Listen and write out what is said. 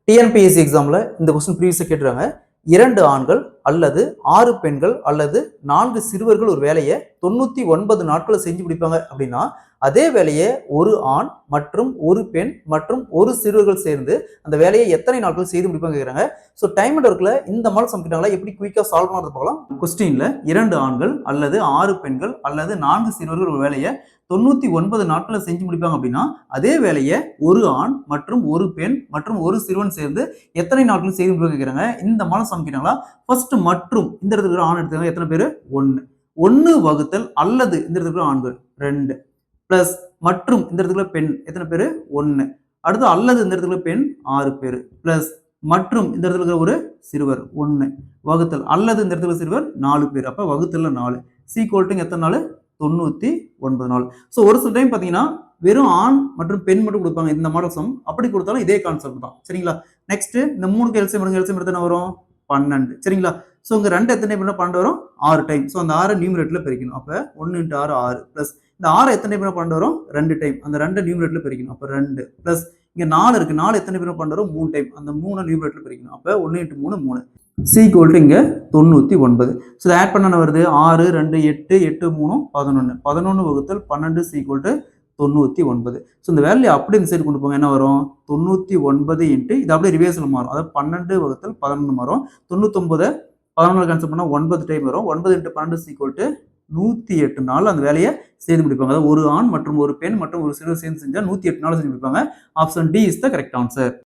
TNPSC எக்ஸாம்ல இந்த question ப்ரீவியஸா கேட்டுறாங்க. 2 ஆண்கள் அல்லது 6 பெண்கள் அல்லது 4 சிறுவர்கள் ஒரு வேலையை 99 நாட்களை செஞ்சு முடிப்பாங்க அப்படின்னா, அதே வேலையை ஒரு ஆண் மற்றும் ஒரு பெண் மற்றும் ஒரு சிறுவர்கள் சேர்ந்து அந்த வேலையை எத்தனை நாட்கள் செய்து முடிப்பாங்க கேட்குறாங்க. ஸோ டைம் அண்ட் ஒர்க்ல இந்த மாதிரி சம் கேட்டாங்களா எப்படி குயிக்கா சால்வ் பண்ணுறது பார்க்கலாம். கொஸ்டின்ல 2 ஆண்கள் அல்லது 6 பெண்கள் அல்லது 4 சிறுவர்கள் ஒரு வேலையை 99 நாட்களை செஞ்சு முடிப்பாங்க அப்படின்னா, அதே வேலையை ஒரு ஆண் மற்றும் ஒரு பெண் மற்றும் ஒரு சிறுவன் சேர்ந்து எத்தனை நாட்கள் செய்து முடிப்பாங்க கேட்குறாங்க. இந்த மாதிரி சம் கேட்டாங்களா. ஃபர்ஸ்ட் மற்றும் இந்த இடத்துல ஆண் எடுத்துக்காங்க. எத்தனை பேர்? 1 வகுத்தல் அல்லது இந்த இடத்துல ஆண்கள் 2 பிளஸ் மற்றும் இந்த இடத்துல பெண் எத்தனை பேர்? 1. அடுத்து அல்லது இந்த இடத்துல பெண் 6 பேர் பிளஸ் மற்றும் இந்த இடத்துல ஒரு சிறுவர் 1 வகுத்தல் அல்லது இந்த இடத்துல சிறுவர் 4 பேர். அப்ப வகுத்தல்ல 4 சீக்வல்ட்டு எத்தனை நாள்? 99 நாள். ஸோ ஒரு சில டைம் பார்த்தீங்கன்னா வெறும் ஆண் மற்றும் பெண் மட்டும் கொடுப்பாங்க இந்த மாடல் சம். அப்படி கொடுத்தாலும் இதே கான்செப்ட் தான். சரிங்களா? நெக்ஸ்ட் இந்த 3க்கு எல்சிஎம் எடுங்க. எல்சிஎம் எத்தனை வரும்? 12. சரிங்களா? ஸோ இங்க 2 எத்தனை டைம் 12 வரும்? 6 டைம். ஸோ அந்த 6 நியூமரேட்டர்ல பெருக்கணும். அப்ப 1 × 6 6 பிளஸ் இந்த 6 எத்தனை டைம் 12 வரும்? 2 டைம். அந்த 2 நியூமரேட்டர்ல பெருக்கணும். அப்ப 2 பிளஸ் இங்க 4 இருக்கு. 4 எத்தனை டைம் 12 வரும்? 3 டைம். அந்த 3 நியூமரேட்டர்ல பெருக்கணும். அப்ப 1 × 3 3 சீக்வல்ட்டு இங்க 99. ஸோ இதை ஆட் பண்ண வருது 6 2 8 8 3 11 11 வகுத்தல் 12 சீக்வல்ட்டு 99. ஸோ இந்த வேல்யூ அப்படியே இந்த சைடு கொண்டு போங்க. என்ன வரும்? 99 இன்ட்டு இது அப்படியே ரிவேர்ஸில் மாறும். அதாவது 12 வகுத்தல் 11 மாறும். 99 11 கேன்சல் பண்ணால் 9 டைம் வரும். 9 × 12 சீக்வல்ட்டு 108 நாள் அந்த வேலையை செய்து முடிப்பாங்க. அதாவது ஒரு ஆண் மற்றும் ஒரு பெண் மற்றும் ஒரு சிறுவர் சேர்ந்து செஞ்சால் 108 நாள் செஞ்சு முடிப்பாங்க. Option D is the correct answer.